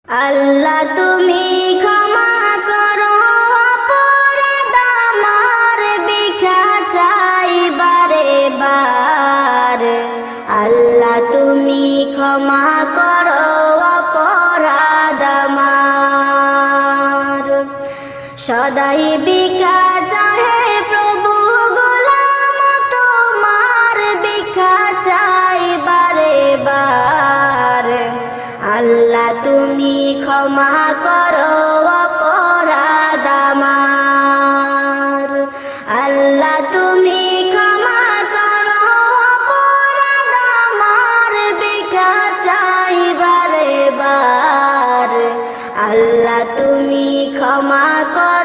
আল্লাহ তুমি ক্ষমা করো অপরাধ আমার, ভিক্ষা চাই বারে বার। আল্লাহ তুমি ক্ষমা করো অপরাধ আমার। সদাই ভিক্ষা চাহে প্রভু, গোলাম তোমার, ভিক্ষা চাই বারে বার। আল্লাহ তুমি ক্ষমা করো অপরাধ আমার। আল্লাহ তুমি ক্ষমা করো অপরাধ আমার, ভিক্ষা চাই বারে বার। আল্লাহ তুমি ক্ষমা করো